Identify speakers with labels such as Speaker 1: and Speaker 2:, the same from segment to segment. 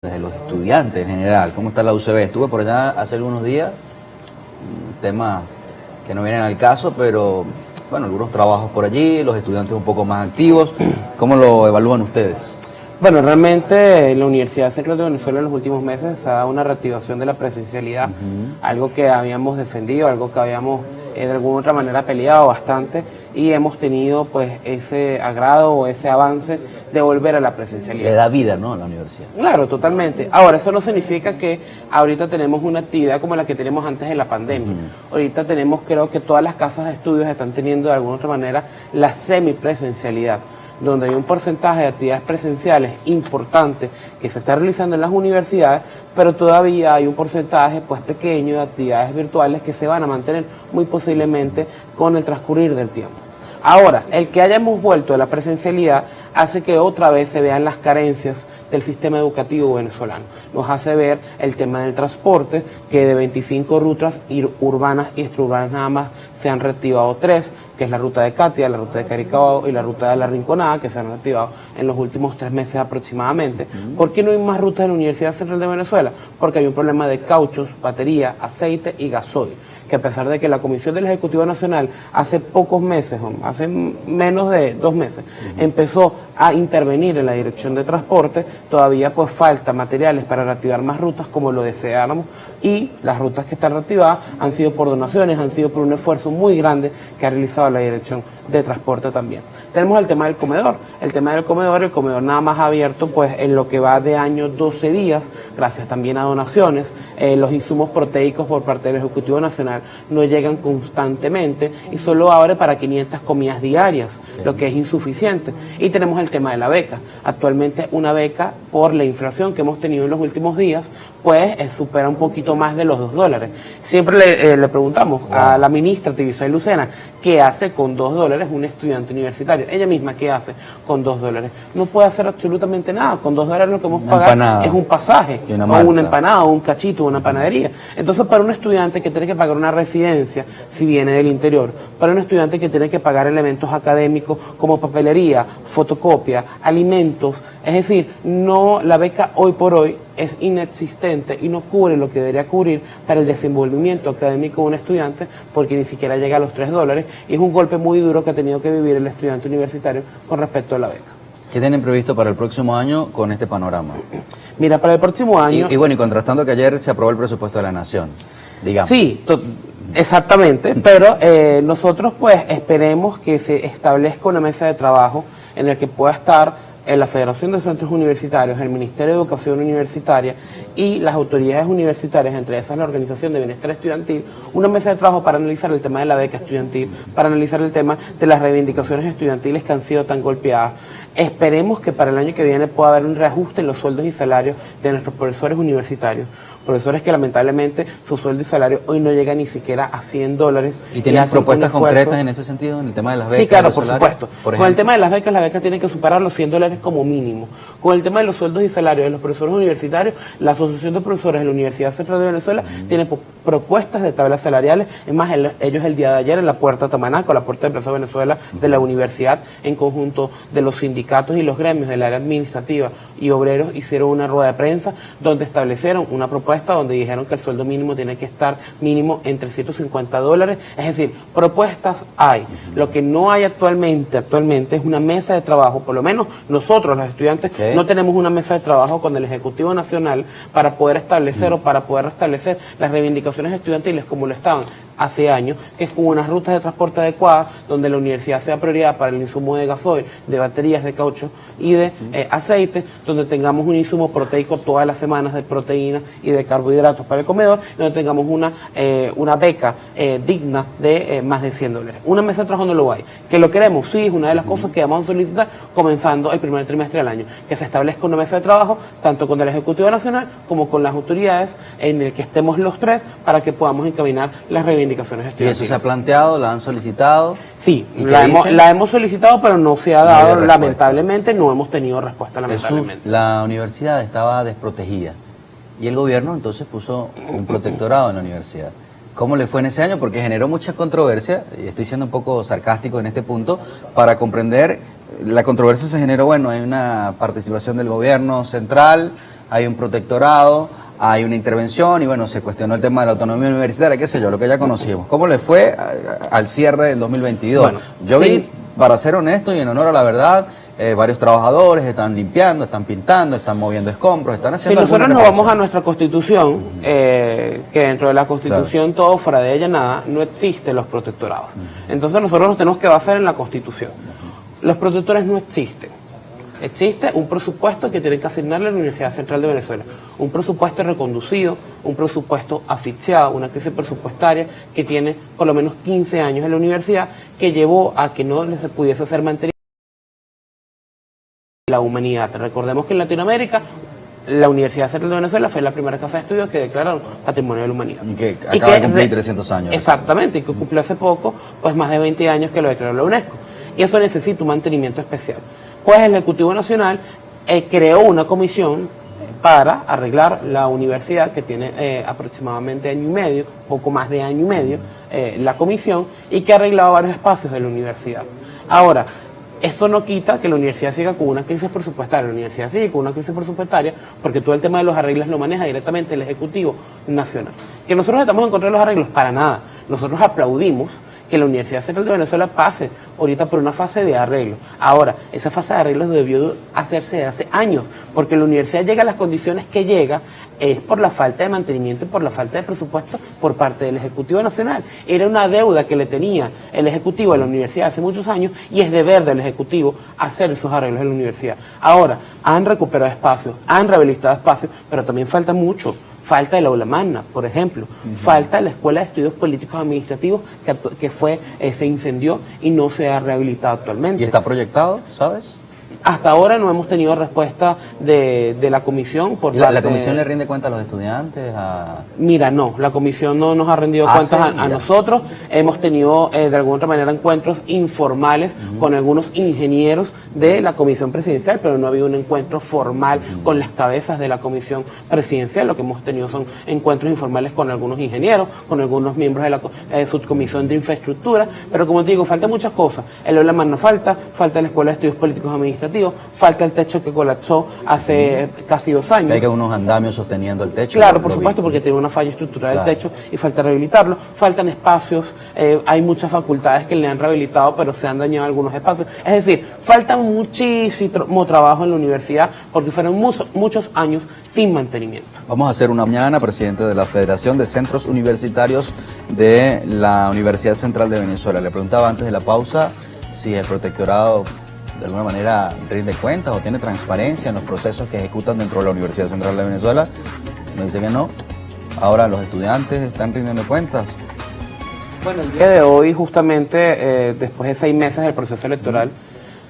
Speaker 1: Desde los estudiantes en general. ¿Cómo está la UCB? Estuve por allá hace algunos días, temas que no vienen al caso, pero bueno, algunos trabajos por allí, los estudiantes un poco más activos. ¿Cómo lo evalúan ustedes?
Speaker 2: Bueno, realmente la Universidad Central de Venezuela en los últimos meses ha dado una reactivación de la presencialidad, algo que habíamos defendido, algo que habíamos de alguna otra manera peleado bastante, y hemos tenido pues ese agrado o ese avance de volver a la presencialidad.
Speaker 1: Le da vida, ¿no?, a la universidad.
Speaker 2: Claro, totalmente. Ahora, eso no significa que ahorita tenemos una actividad como la que teníamos antes de la pandemia. Ahorita tenemos, creo que todas las casas de estudios están teniendo de alguna otra manera la semipresencialidad, donde hay un porcentaje de actividades presenciales importante que se está realizando en las universidades, pero todavía hay un porcentaje pues pequeño de actividades virtuales que se van a mantener muy posiblemente con el transcurrir del tiempo. Ahora, el que hayamos vuelto a la presencialidad hace que otra vez se vean las carencias del sistema educativo venezolano. Nos hace ver el tema del transporte, que de 25 rutas urbanas y extraurbanas nada más se han reactivado 3, que es la ruta de Catia, la ruta de Caricao y la ruta de La Rinconada, que se han reactivado en los últimos 3 meses aproximadamente. ¿Por qué no hay más rutas en la Universidad Central de Venezuela? Porque hay un problema de cauchos, batería, aceite y gasoil, que a pesar de que la Comisión del Ejecutivo Nacional hace pocos meses, hace menos de 2 meses, empezó a intervenir en la Dirección de Transporte, todavía pues falta materiales para reactivar más rutas como lo deseáramos, y las rutas que están reactivadas han sido por donaciones, han sido por un esfuerzo muy grande que ha realizado la Dirección de Transporte también. Tenemos el tema del comedor. El comedor nada más ha abierto pues en lo que va de año 12 días, gracias también a donaciones. Los insumos proteicos por parte del Ejecutivo Nacional no llegan constantemente y solo abre para 500 comidas diarias, lo que es insuficiente. Y tenemos el tema de la beca. Actualmente una beca, por la inflación que hemos tenido en los últimos días, pues supera un poquito más de los $2. Siempre le preguntamos a la ministra Tibisay Lucena, ¿qué hace con $2 un estudiante universitario? Ella misma, ¿qué hace con $2? No puede hacer absolutamente nada. Con $2 lo que hemos pagado es un pasaje, o una empanada, o un cachito, o una panadería. Entonces, para un estudiante que tiene que pagar una residencia, si viene del interior, para un estudiante que tiene que pagar elementos académicos como papelería, fotocopia, alimentos, es decir, no, la beca hoy por hoy es inexistente y no cubre lo que debería cubrir para el desenvolvimiento académico de un estudiante, porque ni siquiera llega a los $3, y es un golpe muy duro que ha tenido que vivir el estudiante universitario con respecto a la beca.
Speaker 1: ¿Qué tienen previsto para el próximo año con este panorama?
Speaker 2: Mira, para el próximo año...
Speaker 1: Y bueno, y contrastando que ayer se aprobó el presupuesto de la Nación, digamos.
Speaker 2: Sí, exactamente, pero nosotros pues esperemos que se establezca una mesa de trabajo en la que pueda estar en la Federación de Centros Universitarios, el Ministerio de Educación Universitaria y las autoridades universitarias, entre esas la Organización de Bienestar Estudiantil, una mesa de trabajo para analizar el tema de la beca estudiantil, para analizar el tema de las reivindicaciones estudiantiles que han sido tan golpeadas. Esperemos que para el año que viene pueda haber un reajuste en los sueldos y salarios de nuestros profesores universitarios, profesores que lamentablemente su sueldo y salario hoy no llega ni siquiera a $100.
Speaker 1: ¿Y tienen propuestas concretas en ese sentido, en el tema de las becas?
Speaker 2: Sí, claro, por supuesto.
Speaker 1: Con
Speaker 2: el tema de las becas tienen que superar los $100 como mínimo. Con el tema de los sueldos y salarios de los profesores universitarios, la Asociación de Profesores de la Universidad Central de Venezuela tiene propuestas de tablas salariales. Es más, ellos el día de ayer en la Puerta Tamanaco, la Puerta de Plaza Venezuela de la universidad, en conjunto de los sindicatos y los gremios del área administrativa y obreros, hicieron una rueda de prensa donde establecieron una propuesta donde dijeron que el sueldo mínimo tiene que estar mínimo en $350. Es decir, propuestas hay. Lo que no hay actualmente es una mesa de trabajo. Por lo menos nosotros los estudiantes no tenemos una mesa de trabajo con el Ejecutivo Nacional para poder establecer o para poder restablecer las reivindicaciones estudiantiles como lo estaban hace años, que es con unas rutas de transporte adecuadas, donde la universidad sea prioridad para el insumo de gasoil, de baterías, de caucho y de aceite, donde tengamos un insumo proteico todas las semanas de proteínas y de carbohidratos para el comedor, donde tengamos una beca digna de más de $100. Una mesa de trabajo no lo hay. ¿Que lo queremos? Sí, es una de las cosas que vamos a solicitar comenzando el primer trimestre del año, que se establezca una mesa de trabajo, tanto con el Ejecutivo Nacional como con las autoridades, en el que estemos los tres, para que podamos encaminar las reivindicaciones estudiantiles.
Speaker 1: ¿Y eso se ha planteado? ¿La han solicitado?
Speaker 2: Sí, la hemos solicitado, pero no se ha dado, lamentablemente, no hemos tenido respuesta, lamentablemente.
Speaker 1: La universidad estaba desprotegida y el gobierno entonces puso un protectorado en la universidad. ¿Cómo le fue en ese año? Porque generó mucha controversia, y estoy siendo un poco sarcástico en este punto, para comprender, la controversia se generó, bueno, hay una participación del gobierno central, hay un protectorado, hay una intervención y bueno, se cuestionó el tema de la autonomía universitaria, qué sé yo, lo que ya conocimos. ¿Cómo le fue al cierre del 2022?
Speaker 2: Bueno,
Speaker 1: yo
Speaker 2: sí.
Speaker 1: vi, para ser honesto y en honor a la verdad, varios trabajadores están limpiando, están pintando, están moviendo escombros, están
Speaker 2: Si
Speaker 1: haciendo...
Speaker 2: nosotros nos vamos a nuestra Constitución, que dentro de la Constitución todo, fuera de ella nada, no existen los protectorados. Entonces nosotros nos tenemos que basar en la Constitución. Los protectores no existen. Existe un presupuesto que tiene que asignarle a la Universidad Central de Venezuela. Un presupuesto reconducido, un presupuesto asfixiado, una crisis presupuestaria que tiene por lo menos 15 años en la universidad, que llevó a que no se pudiese hacer mantenimiento de la humanidad. Recordemos que en Latinoamérica la Universidad Central de Venezuela fue la primera casa de estudios que declararon Patrimonio de la Humanidad.
Speaker 1: Y que acaba de cumplir 300 años.
Speaker 2: Exactamente, y que cumplió hace poco, pues más de 20 años que lo declaró la UNESCO. Y eso necesita un mantenimiento especial. Pues el Ejecutivo Nacional creó una comisión para arreglar la universidad, que tiene aproximadamente año y medio, poco más de año y medio, la comisión, y que ha arreglado varios espacios de la universidad. Ahora, eso no quita que la universidad siga con una crisis presupuestaria. La universidad sigue con una crisis presupuestaria porque todo el tema de los arreglos lo maneja directamente el Ejecutivo Nacional. ¿Que nosotros estamos en contra de los arreglos? Para nada. Nosotros aplaudimos que la Universidad Central de Venezuela pase ahorita por una fase de arreglo. Ahora, esa fase de arreglos debió hacerse hace años, porque la universidad llega a las condiciones que llega es por la falta de mantenimiento y por la falta de presupuesto por parte del Ejecutivo Nacional. Era una deuda que le tenía el Ejecutivo a la universidad hace muchos años y es deber del Ejecutivo hacer esos arreglos en la universidad. Ahora, han recuperado espacios, han rehabilitado espacios, pero también falta mucho. Falta el aula magna, por ejemplo. Falta la Escuela de Estudios Políticos Administrativos que se incendió y no se ha rehabilitado actualmente.
Speaker 1: ¿Y está proyectado, sabes?
Speaker 2: Hasta ahora no hemos tenido respuesta de la comisión.
Speaker 1: ¿La comisión le rinde cuenta a los estudiantes?
Speaker 2: Mira, no, la comisión no nos ha rendido cuentas a nosotros. Hemos tenido de alguna otra manera encuentros informales con algunos ingenieros de la comisión presidencial, pero no ha habido un encuentro formal con las cabezas de la comisión presidencial. Lo que hemos tenido son encuentros informales con algunos ingenieros, con algunos miembros de la subcomisión de infraestructura, pero como te digo, falta muchas cosas. El aula magna falta la Escuela de Estudios Políticos Administrativos, falta el techo que colapsó hace casi 2 años.
Speaker 1: Hay que unos andamios sosteniendo el techo.
Speaker 2: Claro, por supuesto, porque tiene una falla estructural del techo y falta rehabilitarlo. Faltan espacios, hay muchas facultades que le han rehabilitado, pero se han dañado algunos espacios. Es decir, falta muchísimo trabajo en la universidad porque fueron muchos años sin mantenimiento.
Speaker 1: Vamos a hacer una mañana, presidente de la Federación de Centros Universitarios de la Universidad Central de Venezuela. Le preguntaba antes de la pausa si el protectorado de alguna manera rinde cuentas o tiene transparencia en los procesos que ejecutan dentro de la Universidad Central de Venezuela. Me dice que no. Ahora los estudiantes están rindiendo cuentas.
Speaker 2: Bueno, el día de hoy, justamente, después de 6 meses del proceso electoral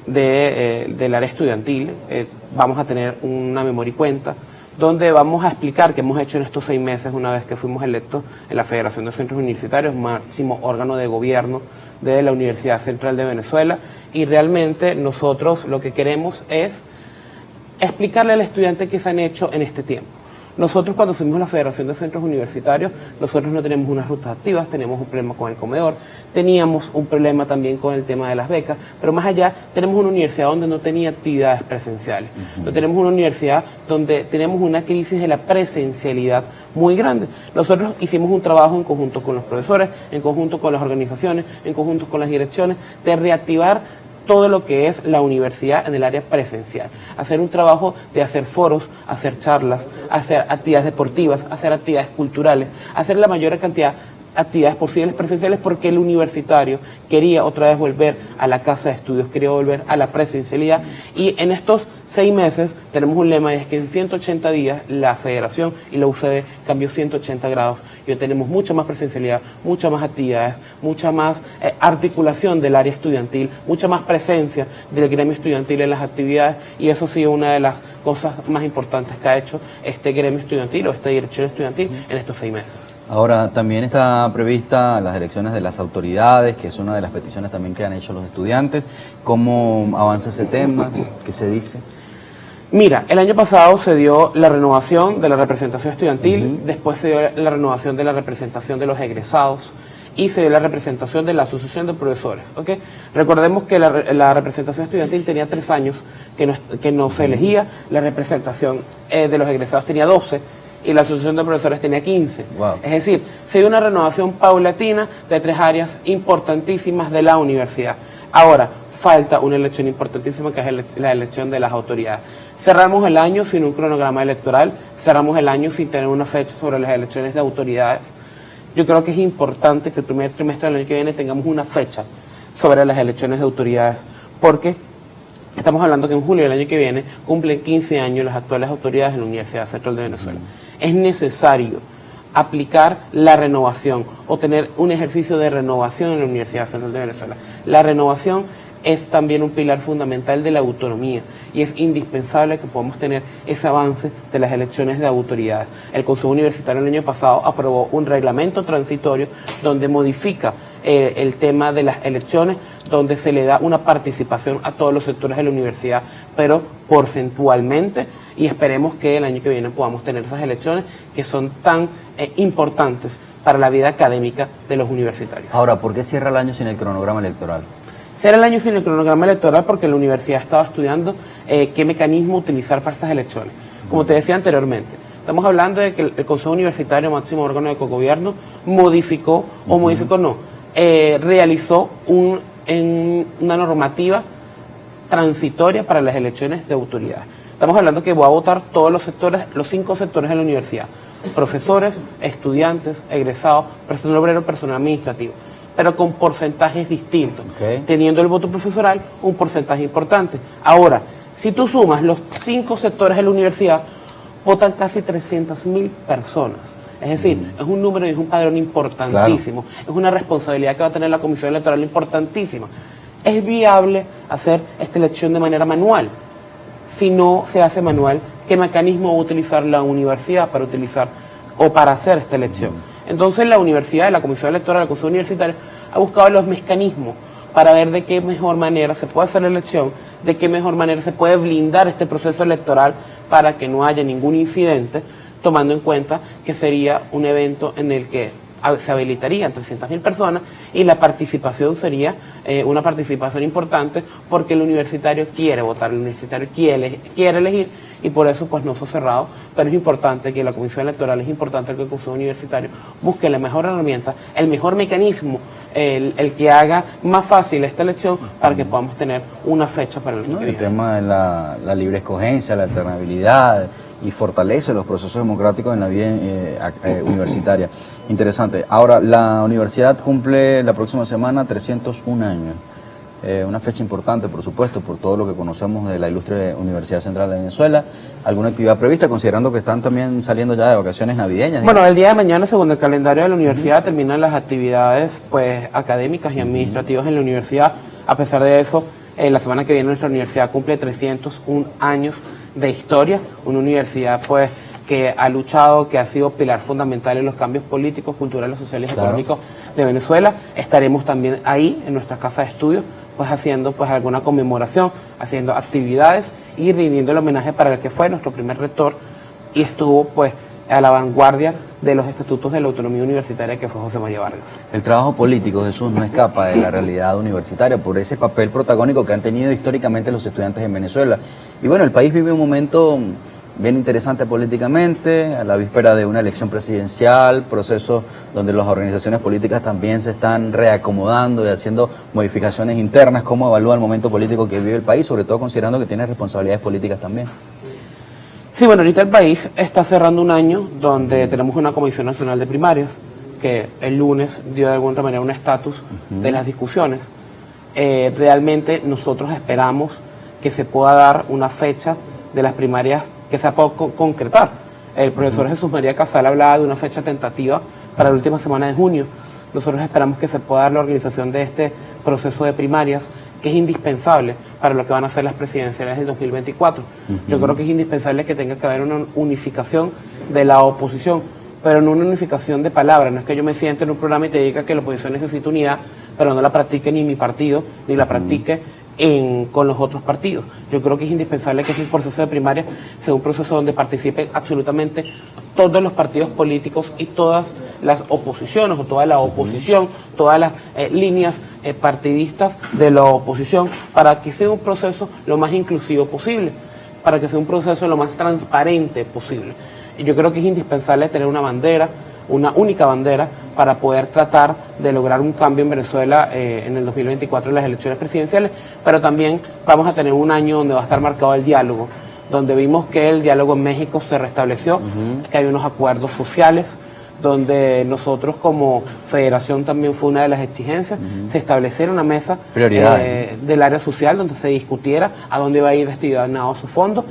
Speaker 2: del área estudiantil, vamos a tener una memoria y cuenta donde vamos a explicar qué hemos hecho en estos 6 meses una vez que fuimos electos en la Federación de Centros Universitarios, máximo órgano de gobierno de la Universidad Central de Venezuela, y realmente nosotros lo que queremos es explicarle al estudiante qué se han hecho en este tiempo. Nosotros cuando fuimos a la Federación de Centros Universitarios, nosotros no tenemos unas rutas activas, tenemos un problema con el comedor, teníamos un problema también con el tema de las becas, pero más allá tenemos una universidad donde no tenía actividades presenciales. No tenemos una universidad donde tenemos una crisis de la presencialidad muy grande. Nosotros hicimos un trabajo en conjunto con los profesores, en conjunto con las organizaciones, en conjunto con las direcciones, de reactivar todo lo que es la universidad en el área presencial. Hacer un trabajo de hacer foros, hacer charlas, hacer actividades deportivas, hacer actividades culturales, hacer la mayor cantidad de actividades posibles presenciales porque el universitario quería otra vez volver a la casa de estudios, quería volver a la presencialidad, y en estos 6 meses tenemos un lema y es que en 180 días la Federación y la UCB cambió 180 grados y hoy tenemos mucha más presencialidad, muchas más actividades, mucha más articulación del área estudiantil, mucha más presencia del gremio estudiantil en las actividades, y eso ha sido una de las cosas más importantes que ha hecho este gremio estudiantil o esta dirección estudiantil en estos 6 meses.
Speaker 1: Ahora, también está prevista las elecciones de las autoridades, que es una de las peticiones también que han hecho los estudiantes. ¿Cómo avanza ese tema? ¿Qué se dice?
Speaker 2: Mira, el año pasado se dio la renovación de la representación estudiantil, después se dio la renovación de la representación de los egresados, y se dio la representación de la Asociación de Profesores. ¿Okay? Recordemos que la representación estudiantil tenía 3 años que no se elegía, la representación de los egresados tenía 12 y la Asociación de Profesores tenía 15.
Speaker 1: Wow.
Speaker 2: Es decir, se dio una renovación paulatina de 3 áreas importantísimas de la universidad. Ahora, falta una elección importantísima que es la elección de las autoridades. Cerramos el año sin un cronograma electoral, cerramos el año sin tener una fecha sobre las elecciones de autoridades. Yo creo que es importante que el primer trimestre del año que viene tengamos una fecha sobre las elecciones de autoridades, porque estamos hablando que en julio del año que viene cumplen 15 años las actuales autoridades de la Universidad Central de Venezuela. Es necesario aplicar la renovación o tener un ejercicio de renovación en la Universidad Central de Venezuela. La renovación es también un pilar fundamental de la autonomía y es indispensable que podamos tener ese avance de las elecciones de autoridades. El Consejo Universitario el año pasado aprobó un reglamento transitorio donde modifica el tema de las elecciones, donde se le da una participación a todos los sectores de la universidad, pero porcentualmente, y esperemos que el año que viene podamos tener esas elecciones que son tan importantes para la vida académica de los universitarios.
Speaker 1: Ahora, ¿por qué cierra el año sin el cronograma electoral?
Speaker 2: Cierra el año sin el cronograma electoral porque la universidad estaba estudiando qué mecanismo utilizar para estas elecciones. Como te decía anteriormente, estamos hablando de que el Consejo Universitario, máximo órgano de cogobierno, realizó una normativa transitoria para las elecciones de autoridad. Estamos hablando que va a votar todos los sectores, los 5 sectores de la universidad: profesores, estudiantes, egresados, personal obrero, personal administrativo, pero con porcentajes distintos, teniendo el voto profesoral un porcentaje importante. Ahora, si tú sumas los 5 sectores de la universidad, votan casi 300.000 personas. Es decir, es un número y es un padrón importantísimo. Claro. Es una responsabilidad que va a tener la Comisión Electoral importantísima. ¿Es viable hacer esta elección de manera manual? Si no se hace manual, ¿qué mecanismo va a utilizar la universidad para hacer esta elección? Entonces la universidad, la Comisión Electoral, el Consejo Universitario, ha buscado los mecanismos para ver de qué mejor manera se puede hacer la elección, de qué mejor manera se puede blindar este proceso electoral para que no haya ningún incidente, tomando en cuenta que sería un evento en el que se habilitarían 300.000 personas y la participación sería una participación importante porque el universitario quiere votar, el universitario quiere elegir y por eso pues no se ha cerrado, pero es importante que la Comisión Electoral, es importante que el Consejo Universitario busque la mejor herramienta, el mejor mecanismo, el que haga más fácil esta elección para que podamos tener una fecha para el año que viene.
Speaker 1: El tema de la libre escogencia, la alternabilidad y fortalece los procesos democráticos en la vida universitaria. Interesante. Ahora, la universidad cumple la próxima semana 301 años. Una fecha importante, por supuesto, por todo lo que conocemos de la ilustre Universidad Central de Venezuela. ¿Alguna actividad prevista, considerando que están también saliendo ya de vacaciones navideñas?
Speaker 2: Bueno, el día de mañana, según el calendario de la universidad, terminan las actividades pues académicas y administrativas en la universidad. A pesar de eso, la semana que viene nuestra universidad cumple 301 años de historia, una universidad pues que ha luchado, que ha sido pilar fundamental en los cambios políticos, culturales, sociales y económicos de Venezuela. Estaremos también ahí en nuestra casa de estudios, pues haciendo pues alguna conmemoración, haciendo actividades y rindiendo el homenaje para el que fue nuestro primer rector y estuvo pues a la vanguardia de los estatutos de la autonomía universitaria, que fue José María Vargas.
Speaker 1: El trabajo político, Jesús, no escapa de la realidad universitaria por ese papel protagónico que han tenido históricamente los estudiantes en Venezuela. Y bueno, el país vive un momento bien interesante políticamente, a la víspera de una elección presidencial, proceso donde las organizaciones políticas también se están reacomodando y haciendo modificaciones internas. ¿Cómo evalúa el momento político que vive el país, sobre todo considerando que tiene responsabilidades políticas también?
Speaker 2: Sí, bueno, ahorita el país está cerrando un año donde tenemos una Comisión Nacional de Primarias, que el lunes dio de alguna manera un estatus de las discusiones. Realmente nosotros esperamos que se pueda dar una fecha de las primarias que se pueda concretar. El profesor Jesús María Casal hablaba de una fecha tentativa para la última semana de junio. Nosotros esperamos que se pueda dar la organización de este proceso de primarias, que es indispensable para lo que van a ser las presidenciales del 2024. Yo creo que es indispensable que tenga que haber una unificación de la oposición, pero no una unificación de palabras. No es que yo me siente en un programa y te diga que la oposición necesita unidad, pero no la practique ni mi partido, ni la practique con los otros partidos. Yo creo que es indispensable que ese proceso de primaria sea un proceso donde participen absolutamente todos los partidos políticos y todas las oposiciones o toda la oposición, todas las líneas partidistas de la oposición, para que sea un proceso lo más inclusivo posible, para que sea un proceso lo más transparente posible. Y yo creo que es indispensable tener una bandera, una única bandera, para poder tratar de lograr un cambio en Venezuela en el 2024 en las elecciones presidenciales, pero también vamos a tener un año donde va a estar marcado el diálogo, donde vimos que el diálogo en México se restableció, que hay unos acuerdos sociales, donde nosotros como federación también fue una de las exigencias, se estableciera una mesa del área social donde se discutiera a dónde va a ir destinado su fondo,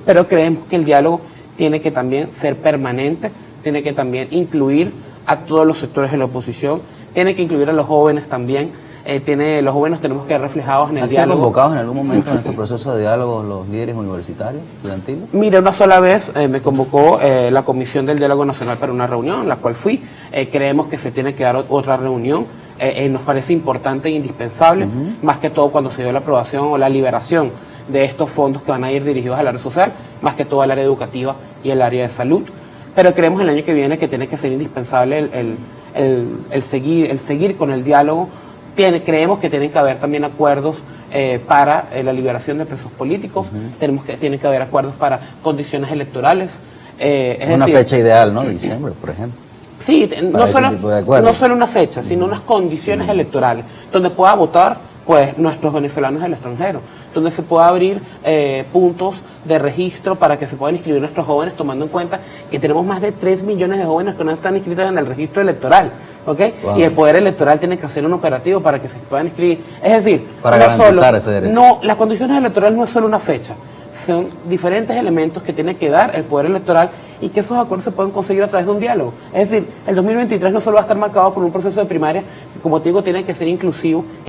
Speaker 2: pero creemos que el diálogo tiene que también ser permanente, tiene que también incluir a todos los sectores de la oposición, tiene que incluir a los jóvenes también, los jóvenes tenemos que ver reflejados en el diálogo.
Speaker 1: ¿Han sido convocados en algún momento en este proceso de diálogo los líderes universitarios, estudiantiles?
Speaker 2: Mira, una sola vez me convocó la Comisión del Diálogo Nacional para una reunión, en la cual fui. Creemos que se tiene que dar otra reunión. Nos parece importante e indispensable, más que todo cuando se dio la aprobación o la liberación de estos fondos que van a ir dirigidos al área social, más que todo al área educativa y el área de salud. Pero creemos el año que viene que tiene que ser indispensable el seguir con el diálogo. Creemos que tienen que haber también acuerdos para la liberación de presos políticos, tienen que haber acuerdos para condiciones electorales.
Speaker 1: Una fecha ideal, ¿no? Diciembre, por ejemplo.
Speaker 2: Sí, no solo una fecha, sino unas condiciones electorales, donde pueda votar pues nuestros venezolanos del extranjero, donde se pueda abrir puntos de registro para que se puedan inscribir nuestros jóvenes, tomando en cuenta que tenemos más de 3 millones de jóvenes que no están inscritos en el registro electoral, ¿ok? Wow. Y el Poder Electoral tiene que hacer un operativo para que se puedan inscribir. Es decir,
Speaker 1: para garantizar ese derecho.
Speaker 2: No, las condiciones electorales no es solo una fecha, son diferentes elementos que tiene que dar el Poder Electoral y que esos acuerdos se pueden conseguir a través de un diálogo. Es decir, el 2023 no solo va a estar marcado por un proceso de primaria que, como te digo, tiene que ser inclusivo.